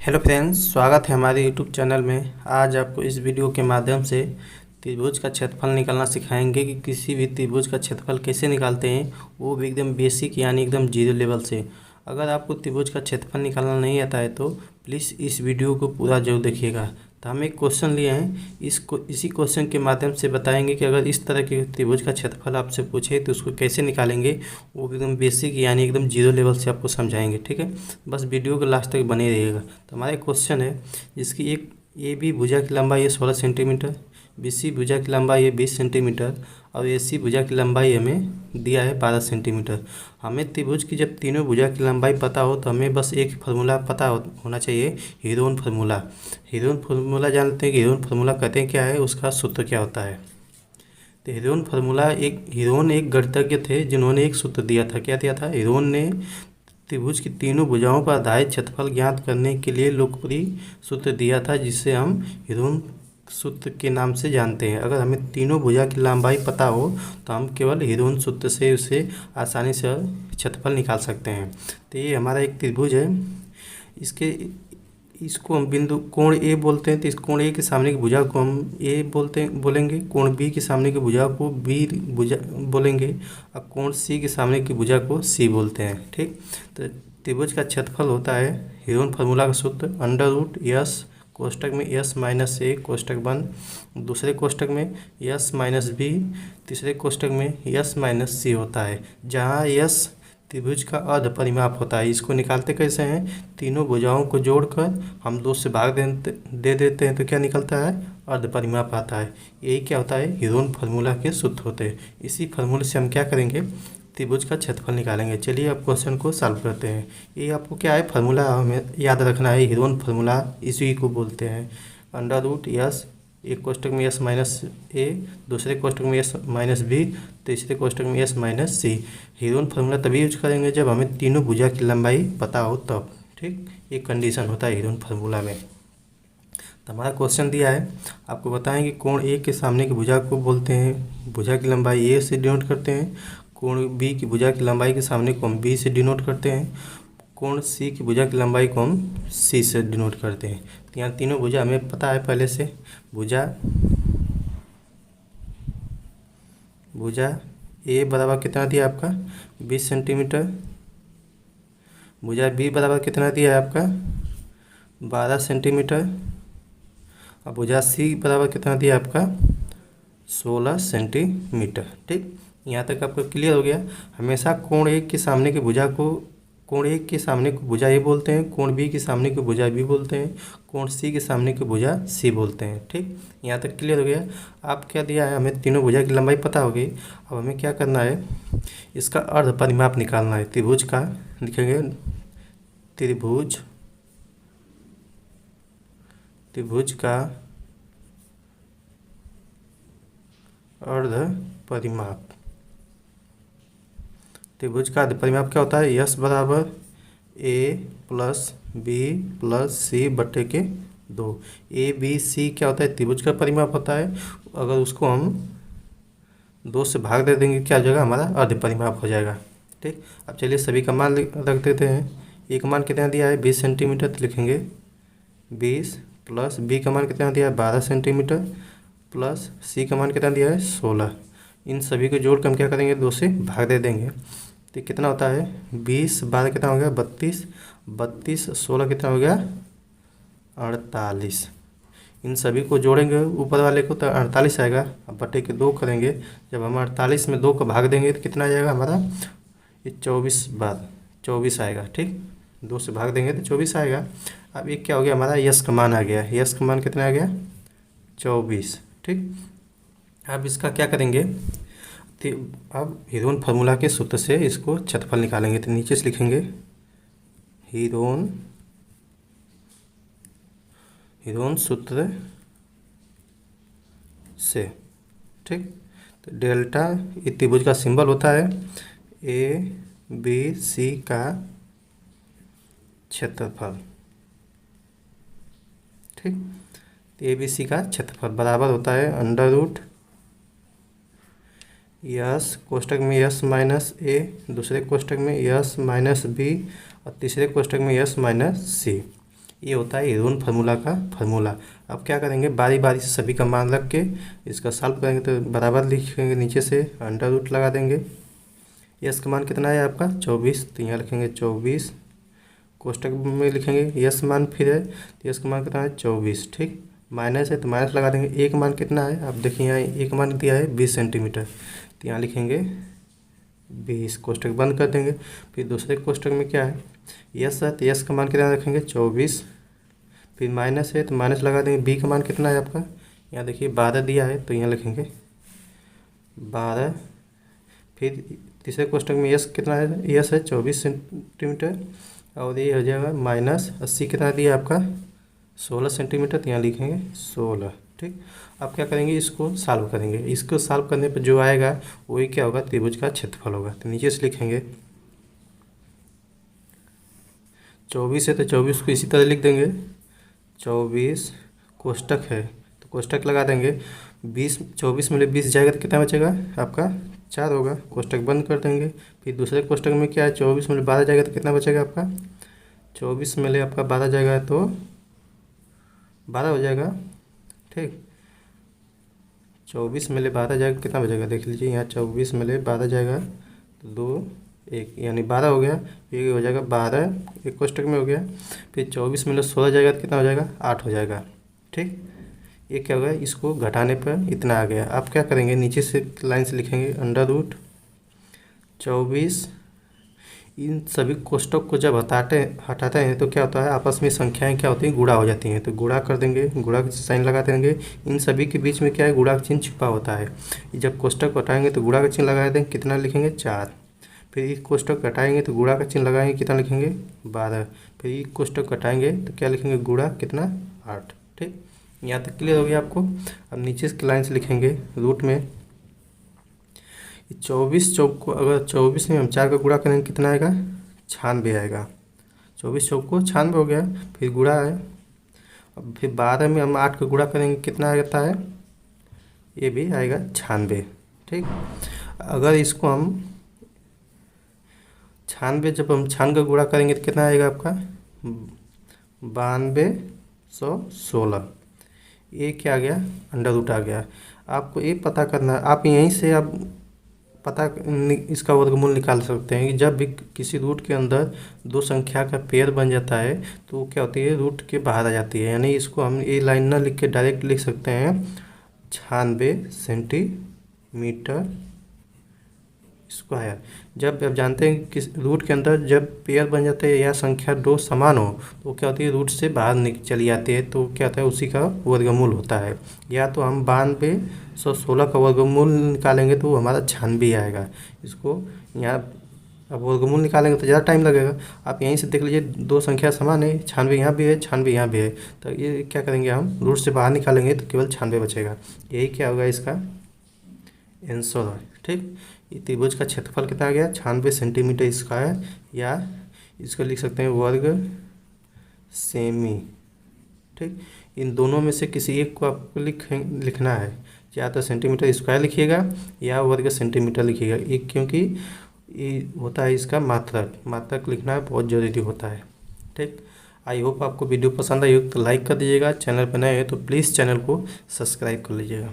Hello friends, स्वागत है हमारे यूट्यूब चैनल में। आज आपको इस वीडियो के माध्यम से त्रिभुज का क्षेत्रफल निकालना सिखाएंगे कि किसी भी त्रिभुज का क्षेत्रफल कैसे निकालते हैं, वो भी एकदम बेसिक यानी एकदम जीरो लेवल से। अगर आपको त्रिभुज का क्षेत्रफल निकालना नहीं आता है तो प्लीज़ इस वीडियो को पूरा जरूर देखिएगा। तो हम एक क्वेश्चन लिए हैं, इसी क्वेश्चन के माध्यम से बताएंगे कि अगर इस तरह के त्रिभुज का क्षेत्रफल आपसे पूछे तो उसको कैसे निकालेंगे, वो एकदम बेसिक यानी एकदम जीरो लेवल से आपको समझाएंगे। ठीक है, बस वीडियो को लास्ट तक बने रहिएगा। तो हमारा एक क्वेश्चन है जिसकी एक ए बी भुजा की लंबाई है 16 सेंटीमीटर, बी सी भुजा की लंबाई है 20 सेंटीमीटर और ए सी भुजा की लंबाई हमें दिया है 12 सेंटीमीटर। हमें त्रिभुज की जब तीनों भुजा की लंबाई पता हो तो हमें बस एक फार्मूला पता होना चाहिए, हीरोन फार्मूला। हीरोन फार्मूला जानते हैं कि हीरोन फार्मूला कहते हैं क्या है, उसका सूत्र क्या होता है। तो हीरोन एक गणितज्ञ थे जिन्होंने एक सूत्र दिया था। क्या दिया था? हीरोन ने त्रिभुज की तीनों भुजाओं पर आधारित क्षेत्रफल ज्ञात करने के लिए लोकप्रिय सूत्र दिया था, जिसे हम हीरोन सूत्र के नाम से जानते हैं। अगर हमें तीनों भुजा की लंबाई पता हो तो हम केवल हीरोन सूत्र से उसे आसानी से क्षेत्रफल निकाल सकते हैं। तो ये हमारा एक त्रिभुज है, इसको हम बिंदु कोण ए बोलते हैं। तो इस कोण ए के सामने की भुजा को हम ए बोलेंगे, कोण बी के सामने की भुजा को बी भुजा बोलेंगे और कोण सी के सामने की भुजा को सी बोलते हैं। ठीक, तो त्रिभुज का क्षेत्रफल होता है हीरोन फार्मूला का सूत्र अंडर रूट यस कोष्टक में यस माइनस ए कोष्टक बंद, दूसरे कोष्टक में यस माइनस बी, तीसरे कोष्टक में यस माइनस सी होता है, जहाँ यस त्रिभुज का अर्ध परिमाप होता है। इसको निकालते कैसे हैं? तीनों भुजाओं को जोड़कर हम 2 से भाग दे देते हैं तो क्या निकलता है? अर्ध परिमाप आता है। यही क्या होता है? हीरोन फार्मूला के सूत्र होते हैं। इसी फार्मूले से हम क्या करेंगे? त्रिभुज का क्षेत्रफल निकालेंगे। चलिए अब क्वेश्चन को सॉल्व करते हैं। ये आपको क्या है? फार्मूला हमें याद रखना है, हीरोन फार्मूला इसी को बोलते हैं। अंडर रूट यस, एक कोष्टक में यस माइनस ए, दूसरे कोष्टक में यस माइनस बी, तीसरे कोष्टक में यस माइनस सी। हीरोन फार्मूला तभी यूज करेंगे जब हमें तीनों भुजा की लंबाई पता हो तब। ठीक, एक कंडीशन होता है हीरोन फार्मूला में। तो हमारा क्वेश्चन दिया है, आपको बताएं कि कोण ए के सामने की भुजा को बोलते हैं, भुजा की लंबाई ए से डिनोट करते हैं। कोण बी की भुजा की लंबाई के सामने को हम बी से डिनोट करते हैं। कोण सी की भुजा की लंबाई को हम सी से डिनोट करते हैं। तो यहाँ तीनों भुजा हमें पता है पहले से। भुजा ए बराबर कितना दिया आपका? 20 सेंटीमीटर। भुजा बी बराबर कितना दिया है आपका? 12 सेंटीमीटर। और भुजा सी बराबर कितना दिया आपका? 16 सेंटीमीटर। ठीक, यहाँ तक आपको क्लियर हो गया। हमेशा कोण एक के सामने की भुजा को कोण एक के सामने को भुजा ए बोलते हैं, कोण बी के सामने को भुजा बी बोलते हैं, कोण सी के सामने को भुजा सी बोलते हैं। ठीक, यहाँ तक क्लियर हो गया। आप क्या दिया है? हमें तीनों भुजा की लंबाई पता होगी। अब हमें क्या करना है? इसका अर्ध परिमाप निकालना है। त्रिभुज का लिखेंगे, त्रिभुज का अर्ध परिमाप। त्रिभुज का अर्ध परिमाप क्या होता है? यस बराबर ए प्लस बी प्लस सी बटे के 2। ए बी सी क्या होता है? त्रिभुज का परिमाप होता है। अगर उसको हम 2 से भाग दे देंगे क्या हो जाएगा? हमारा अर्ध परिमाप हो जाएगा। ठीक, अब चलिए सभी का मान रख देते हैं। ए का मान कितना दिया है? 20 सेंटीमीटर, तो लिखेंगे 20 प्लस बी का मान कितना दिया है? 12 सेंटीमीटर प्लस सी का मान कितना दिया है? 16। इन सभी को जोड़ कर हम क्या करेंगे? 2 से भाग दे देंगे। तो कितना होता है? 20 12 कितना हो गया? 32, 32 16 कितना हो गया? 48। इन सभी को जोड़ेंगे ऊपर वाले को तो 48 आएगा। अब बटे के 2 करेंगे। जब हम 48 में 2 को भाग देंगे तो कितना आ जाएगा हमारा? ये 24 आएगा। ठीक, 2 से भाग देंगे तो 24 आएगा। अब ये क्या हो गया? हमारा यस का मान आ गया। यस का मान कितना आ गया? 24। ठीक, अब इसका क्या करेंगे? तो अब हीरोन फार्मूला के सूत्र से इसको क्षेत्रफल निकालेंगे। तो नीचे से लिखेंगे हीरोन सूत्र से। ठीक, तो डेल्टा ये त्रिभुज का सिंबल होता है, ए बी सी का क्षेत्रफल। ठीक, तो ए बी सी का क्षेत्रफल बराबर होता है अंडर रूट यस कोष्टक में यस माइनस ए, दूसरे कोष्टक में यस माइनस बी और तीसरे कोष्टक में यस माइनस सी। ये होता है हेरोन फार्मूला का फार्मूला। अब क्या करेंगे, बारी बारी से सभी का मान रख के इसका सॉल्व करेंगे। तो बराबर लिखेंगे, नीचे से अंडर रूट लगा देंगे। यस का मान कितना है आपका 24, तो यहाँ लिखेंगे 24। कोष्टक में लिखेंगे यस मान फिर है, तो यस का मान कितना है 24। ठीक, माइनस है तो माइनस लगा देंगे। एक मान कितना है, आप देखिए यहाँ एक मान दिया है 20 सेंटीमीटर, तो यहाँ लिखेंगे 20, कोष्टक बंद कर देंगे। फिर दूसरे कोष्टक में क्या है, यस है तो यस का मान कितना रखेंगे 24। फिर माइनस है तो माइनस लगा देंगे। बी का मान कितना है आपका, यहाँ देखिए 12 दिया है, तो यहाँ लिखेंगे 12। फिर तीसरे कोष्टक में यस कितना है, यस है 24 सेंटीमीटर, और ये हो जाएगा माइनस 80 कितना दिया आपका 16 सेंटीमीटर, तो यहाँ लिखेंगे 16। ठीक, अब क्या करेंगे, इसको सॉल्व करेंगे। इसको सॉल्व करने पर जो आएगा वही क्या होगा, त्रिभुज का क्षेत्रफल होगा। तो नीचे से लिखेंगे 24 है तो 24 को इसी तरह लिख देंगे 24, कोष्टक है तो कोष्टक लगा देंगे। 20, 24 में 20 जाएगा तो कितना बचेगा आपका 4 होगा, कोष्टक बंद कर देंगे। फिर दूसरे कोष्टक में क्या है, 24 में 12 जाएगा तो कितना बचेगा आपका 24 में आपका 12 जाएगा तो 12 हो जाएगा। ठीक, 24 में 12 जाएगा कितना बचेगा, देख लीजिए यहाँ 24 में 12 जाएगा तो 2 1 यानी 12 हो गया। ये हो जाएगा 12 एक कोष्टक में हो गया। फिर 24 में 16 जाएगा तो कितना हो जाएगा 8 हो जाएगा। ठीक, ये क्या होगा, इसको घटाने पर इतना आ गया। आप क्या करेंगे, नीचे से लाइन से लिखेंगे अंडर रूट 24। इन सभी कोष्टक को जब हटाते हैं तो क्या होता है, आपस में संख्याएं क्या होती हैं, गुणा हो जाती हैं। तो गुणा कर देंगे, गुणा का साइन लगा देंगे। इन सभी के बीच में क्या है, गुणा का चिन्ह छुपा होता है। जब कोष्टक हटाएंगे तो गुणा का चिन्ह लगा देंगे, कितना लिखेंगे 4। फिर एक कोष्टक घटाएंगे तो गुणा का चिन्ह लगाएंगे, कितना लिखेंगे 12। फिर एक कोष्टक घटाएंगे तो क्या लिखेंगे, गुणा कितना 8। ठीक, यहाँ तक क्लियर हो गया आपको। अब नीचे की लाइन से लिखेंगे रूट में 24 चौक को, अगर 24 में हम 4 का गुणा करेंगे कितना आएगा 96 आएगा। 24 चौक को 96 हो गया। फिर गुणा है, अब फिर 12 में हम 8 का गुणा करेंगे कितना आता है, ये भी आएगा 96। ठीक, अगर इसको हम 96, जब हम 96 का गुणा करेंगे तो कितना आएगा आपका 9216। ये क्या आ गया, अंडर रूट आ गया। आपको ये पता करना, आप यहीं से आप इसका वर्गमूल निकाल सकते हैं कि जब भी किसी रूट के अंदर दो संख्या का पेयर बन जाता है तो वो क्या होती है, रूट के बाहर आ जाती है। यानी इसको हम ये लाइन ना लिख के डायरेक्ट लिख सकते हैं 96 सेंटीमीटर स्क्वायर। जब आप जानते हैं कि रूट के अंदर जब पेयर बन जाते हैं या संख्या दो समान हो तो क्या होती है, रूट से बाहर चली जाती है, तो क्या होता है उसी का वर्गमूल होता है। या तो हम 9216 का वर्गमूल निकालेंगे तो हमारा 96 आएगा। इसको यहाँ अब वर्गमूल निकालेंगे तो ज़्यादा टाइम लगेगा। आप यहीं से देख लीजिए दो संख्या समान है, 96 यहाँ भी है 96 यहाँ भी है, तो ये क्या करेंगे, हम रूट से बाहर निकालेंगे तो केवल 96 बचेगा। यही क्या होगा इसका आंसर है। ठीक, ये त्रिभुज का क्षेत्रफल कितना आ गया 96 सेंटीमीटर स्क्वायर, या इसको लिख सकते हैं वर्ग सेमी। ठीक, इन दोनों में से किसी एक को आपको लिखना है, या तो सेंटीमीटर स्क्वायर लिखिएगा या वर्ग सेंटीमीटर लिखिएगा। एक क्योंकि ये होता है इसका मात्रक लिखना बहुत ज़रूरी होता है। ठीक, आई होप आपको वीडियो पसंद आई हो तो लाइक कर दीजिएगा। चैनल पर नए हैं तो प्लीज़ चैनल को सब्सक्राइब कर लीजिएगा।